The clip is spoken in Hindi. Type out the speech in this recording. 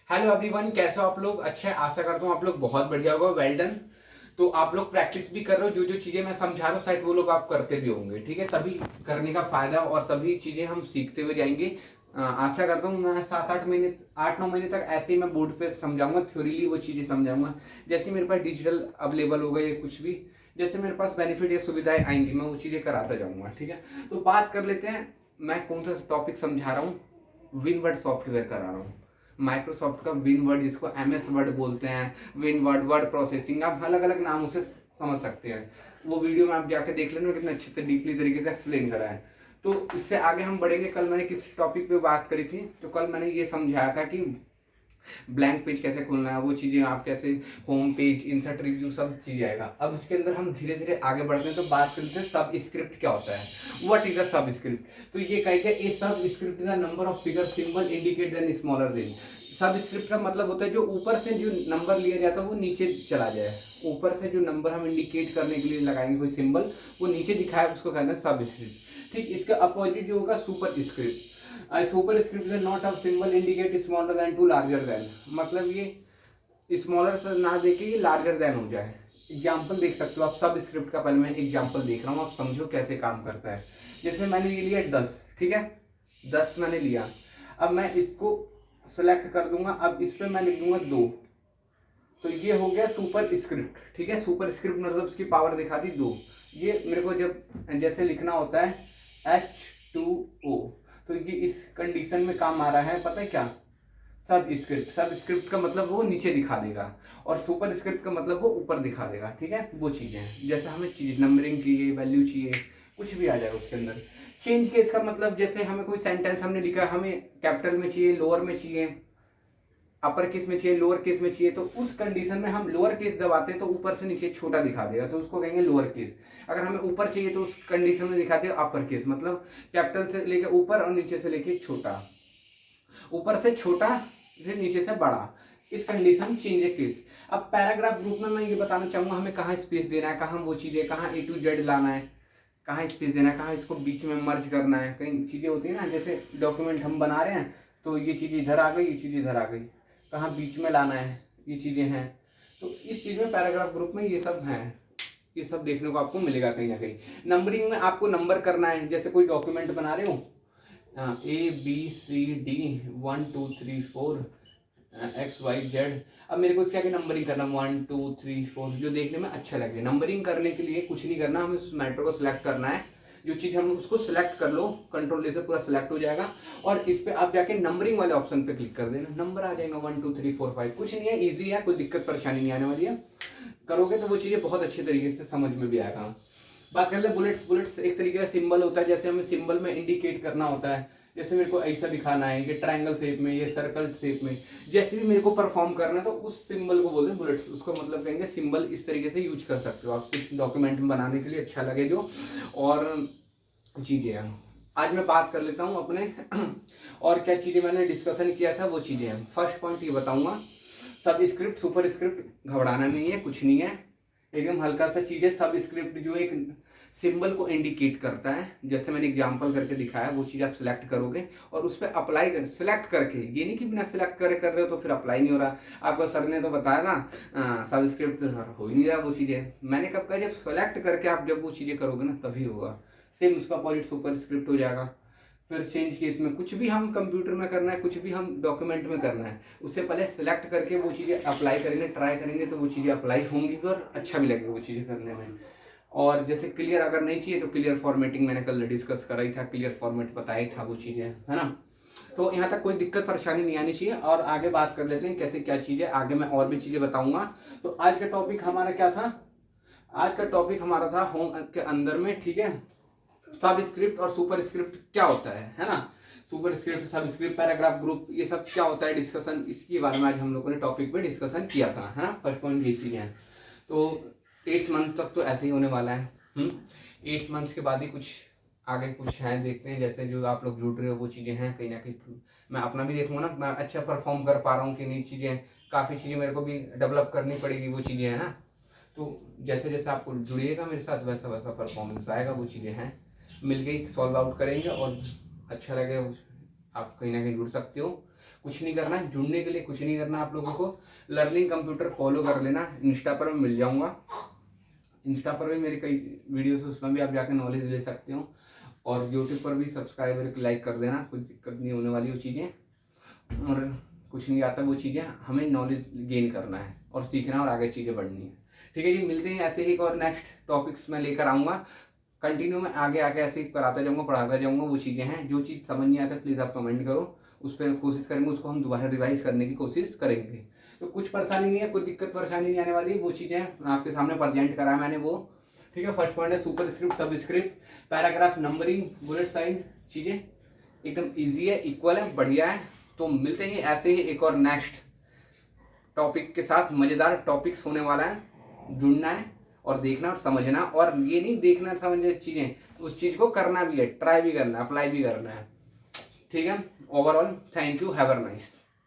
हेलो एवरीवन, कैसे हो आप लोग? अच्छा है, आशा करता हूँ आप लोग बहुत बढ़िया होगा। Well done. तो आप लोग प्रैक्टिस भी कर रहे हो, जो जो चीजें मैं समझा रहा हूँ शायद वो लोग आप करते भी होंगे। ठीक है, तभी करने का फायदा और तभी चीजें हम सीखते हुए जाएंगे। आशा करता हूँ मैं 7-8 महीने 8-9 महीने तक ऐसे ही मैं बोर्ड पे समझाऊंगा, थ्योरीली वो चीजें समझाऊंगा। जैसे मेरे पास डिजिटल अवेलेबल होगा या कुछ भी, जैसे मेरे पास बेनिफिट या सुविधाएं आएंगी, मैं वो चीजें कराता जाऊंगा। ठीक है, तो बात कर लेते हैं। मैं कौन सा टॉपिक समझा रहा हूँ? विनवर्ड सॉफ्टवेयर करा रहा हूँ। माइक्रोसॉफ्ट का विन वर्ड, जिसको एमएस वर्ड बोलते हैं, विन वर्ड, वर्ड प्रोसेसिंग, आप अलग अलग नामों से समझ सकते हैं। वो वीडियो में आप जाके देख लेना, कितने अच्छे से डीपली तरीके से एक्सप्लेन करा है। तो इससे आगे हम बढ़ेंगे। कल मैंने किस टॉपिक पे बात करी थी? तो कल मैंने ये समझाया था कि ब्लैंक पेज कैसे खोलना है, वो चीजें आप कैसे, होम पेज, इंसर्ट, रिव्यू, सब चीज आएगा। अब इसके अंदर हम धीरे धीरे आगे बढ़ते हैं, तो बात करते हैं सब स्क्रिप्ट क्या होता है। व्हाट इज अ सब स्क्रिप्ट? तो ये कहेगा a subscript is a number of figure symbol indicate then smaller than. Subscript का मतलब होता है जो ऊपर से जो नंबर लिया जाता है वो नीचे चला जाए। ऊपर से जो नंबर हम इंडिकेट करने के लिए लगाएंगे कोई सिंबल, वो नीचे दिखाए, उसको कहते हैं सब स्क्रिप्ट। ठीक, इसका अपोजिट जो होगा superscript. Superscript is not of symbol indicate smaller than to larger than. मतलब ये स्मॉलर से ना देके ये लार्जर देन हो जाए। एग्जाम्पल देख सकते हो आप। सब स्क्रिप्ट का पहले मैं एग्जाम्पल देख रहा हूँ, आप समझो कैसे काम करता है। जैसे मैंने ये लिया 10, ठीक है, 10 मैंने लिया। अब मैं इसको सेलेक्ट कर दूंगा, अब इस पर मैं लिख दूंगा 2। तो ये हो गया सुपर स्क्रिप्ट। ठीक है, सुपर स्क्रिप्ट मतलब उसकी पावर दिखा दी 2। ये मेरे को जब जैसे लिखना होता है H2O, तो ये इस कंडीशन में काम आ रहा है, पता है क्या? सब स्क्रिप्ट। सब स्क्रिप्ट का मतलब वो नीचे दिखा देगा, और सुपर स्क्रिप्ट का मतलब वो ऊपर दिखा देगा। ठीक है, वो चीजें हैं। जैसे हमें चीज नंबरिंग चाहिए, वैल्यू चाहिए, कुछ भी आ जाएगा उसके अंदर। चेंज केस का मतलब जैसे हमें कोई सेंटेंस हमने लिखा, हमें कैपिटल में चाहिए, लोअर में चाहिए, अपर केस में चाहिए, लोअर केस में चाहिए, तो उस कंडीशन में हम लोअर केस दबाते हैं तो ऊपर से नीचे छोटा दिखा देगा, तो उसको कहेंगे लोअर केस। अगर हमें ऊपर चाहिए तो उस कंडीशन में दिखाते हैं अपर केस, मतलब कैपिटल से लेके ऊपर और नीचे से लेके छोटा, ऊपर से छोटा, फिर नीचे से बड़ा। इस कंडीशन चेंज केस। अब पैराग्राफ ग्रुप में मैं ये बताना चाहूंगा हमें कहाँ स्पेस देना है, कहाँ वो चीजें, कहाँ A to Z लाना है, कहाँ स्पेस देना है, कहाँ इसको बीच में मर्ज करना है। कई चीजें होती है ना, जैसे डॉक्यूमेंट हम बना रहे हैं तो ये चीज इधर आ गई, ये चीज इधर आ गई, कहाँ बीच में लाना है, ये चीजें हैं। तो इस चीज में पैराग्राफ ग्रुप में ये सब हैं। ये सब देखने को आपको मिलेगा कहीं ना कहीं। नंबरिंग में आपको नंबर करना है, जैसे कोई डॉक्यूमेंट बना रहे हो, ABCD 1 2 3 4 XYZ। अब मेरे को क्या क्या नंबरिंग करना, 1 2 3 4, जो देखने में अच्छा लगे। नंबरिंग करने के लिए कुछ नहीं करना, हमें उस मैटर को सिलेक्ट करना है। जो चीज हम उसको सिलेक्ट कर लो, कंट्रोल से पूरा सिलेक्ट हो जाएगा, और इस पे आप जाके नंबरिंग वाले ऑप्शन पे क्लिक कर देना, नंबर आ जाएगा 1 2 3 4 5। कुछ नहीं है, इजी है, कोई दिक्कत परेशानी नहीं आने वाली है। करोगे तो वो चीजें बहुत अच्छे तरीके से समझ में भी आएगा। बात कर ले बुलेट्स। बुलेट्स एक तरीके का सिंबल होता है, जैसे हमें सिंबल में इंडिकेट करना होता है। जैसे मेरे को ऐसा दिखाना है, ये ट्रायंगल शेप में, ये सर्कल शेप में, जैसे भी मेरे को परफॉर्म करना है, तो उस सिंबल को बोलते हैं बुलेट्स। उसको मतलब कहेंगे सिंबल। इस तरीके से यूज कर सकते हो आप, सिर्फ डॉक्यूमेंट में बनाने के लिए अच्छा लगे जो, और चीजें हैं। आज मैं बात कर लेता हूँ अपने और क्या चीजें मैंने डिस्कशन किया था वो चीजें हैं। फर्स्ट पॉइंट ये बताऊंगा, सब स्क्रिप्ट, सुपर स्क्रिप्ट, घबराना नहीं है, कुछ नहीं है, एकदम हल्का सा चीज है। सब स्क्रिप्ट जो एक सिंबल को इंडिकेट करता है, जैसे मैंने एग्जांपल करके दिखाया, वो चीज आप सिलेक्ट करोगे और उस पर अप्लाई कर, सिलेक्ट करके, ये नहीं कि बिना सिलेक्ट करे कर रहे हो तो फिर अप्लाई नहीं हो रहा। आपको सर ने तो बताया ना, सब स्क्रिप्ट हो ही नहीं रहा वो चीजें। मैंने कब कहा, जब सेलेक्ट करके आप जब वो चीजें करोगे ना तभी होगा। सेम उसका अपोजिट सुपर स्क्रिप्ट हो जाएगा। फिर चेंज केस में कुछ भी हम कंप्यूटर में करना है, कुछ भी हम डॉक्यूमेंट में करना है, उससे पहले सिलेक्ट करके वो चीज़ें अप्लाई करेंगे, ट्राई करेंगे, तो वो चीज़ें अप्लाई होंगी और अच्छा भी लगेगा वो चीज़ें करने में। और जैसे क्लियर अगर नहीं चाहिए तो क्लियर फॉर्मेटिंग मैंने कल डिस्कस करा ही था, क्लियर फॉर्मेट बताया ही था वो चीज़ें, है ना। तो यहाँ तक कोई दिक्कत परेशानी नहीं आनी चाहिए। और आगे बात कर लेते हैं कैसे क्या चीज़ें, आगे मैं और भी चीज़ें बताऊंगा। तो आज का टॉपिक हमारा क्या था? आज का टॉपिक हमारा था होम के अंदर में, ठीक है, सब स्क्रिप्ट और सुपर स्क्रिप्ट क्या होता है ना। Super script, subscript, paragraph group, ये सब क्या होता है, डिस्कशन इसके बारे में आज हम लोगों ने टॉपिक पे डिस्कशन किया था, है ना। फर्स्ट पॉइंट ये चीजें हैं। तो 8 मंथ तक तो ऐसे ही होने वाला है। 8 मंथ्स के बाद ही कुछ आगे कुछ है, देखते हैं। जैसे जो आप लोग जुड़ रहे हो वो चीज़ें हैं, कहीं ना कहीं मैं अपना भी देखूंगा ना, मैं अच्छा परफॉर्म कर पा रहा हूँ कि नहीं। चीज़ें, काफ़ी चीज़ें मेरे को भी डेवलप करनी पड़ेगी वो चीज़ें, है ना। तो जैसे जैसे आपको जुड़िएगा मेरे साथ वैसा वैसा परफॉर्मेंस आएगा, वो चीज़ें हैं। मिलके ही सॉल्व आउट करेंगे और अच्छा लगे, आप कहीं ना कहीं जुड़ सकते हो। कुछ नहीं करना, जुड़ने के लिए कुछ नहीं करना आप लोगों को। लर्निंग कंप्यूटर फॉलो कर लेना, इंस्टा पर मैं मिल जाऊंगा, इंस्टा पर भी मेरी कई वीडियोस, उसमें भी आप जाकर नॉलेज ले सकते हो। और यूट्यूब पर भी सब्सक्राइबर लाइक कर देना, कुछ दिक्कत नहीं होने वाली वो चीज़ें। और कुछ नहीं आता, वो चीज़ें हमें नॉलेज गेन करना है और सीखना है और आगे चीज़ें बढ़नी है। ठीक है जी, मिलते हैं ऐसे ही एक और नेक्स्ट टॉपिक्स में लेकर आऊँगा। कंटिन्यू में आगे आके ऐसे ही कराता जाऊँगा, पढ़ाता जाऊँगा। वो चीज़ें हैं, जो चीज़ समझ नहीं आता प्लीज़ आप कमेंट करो, उस पर कोशिश करेंगे, उसको हम दोबारा रिवाइज करने की कोशिश करेंगे। तो कुछ परेशानी नहीं है, कोई दिक्कत परेशानी नहीं आने वाली, वो चीज़ें आपके सामने प्रेजेंट करा है मैंने वो। ठीक है, फर्स्ट पॉइंट है superscript, subscript, paragraph, numbering, bullet sign, चीज़ें एकदम ईजी है, इक्वल है, बढ़िया है। तो मिलते हैं ऐसे ही एक और नेक्स्ट टॉपिक के साथ। मज़ेदार टॉपिक्स होने वाला है, जुड़ना है और देखना और समझना। और ये नहीं देखना समझना चीज़ें, उस चीज़ को करना भी है, ट्राई भी करना है, अप्लाई भी करना है। ठीक है, overall thank you, have a nice.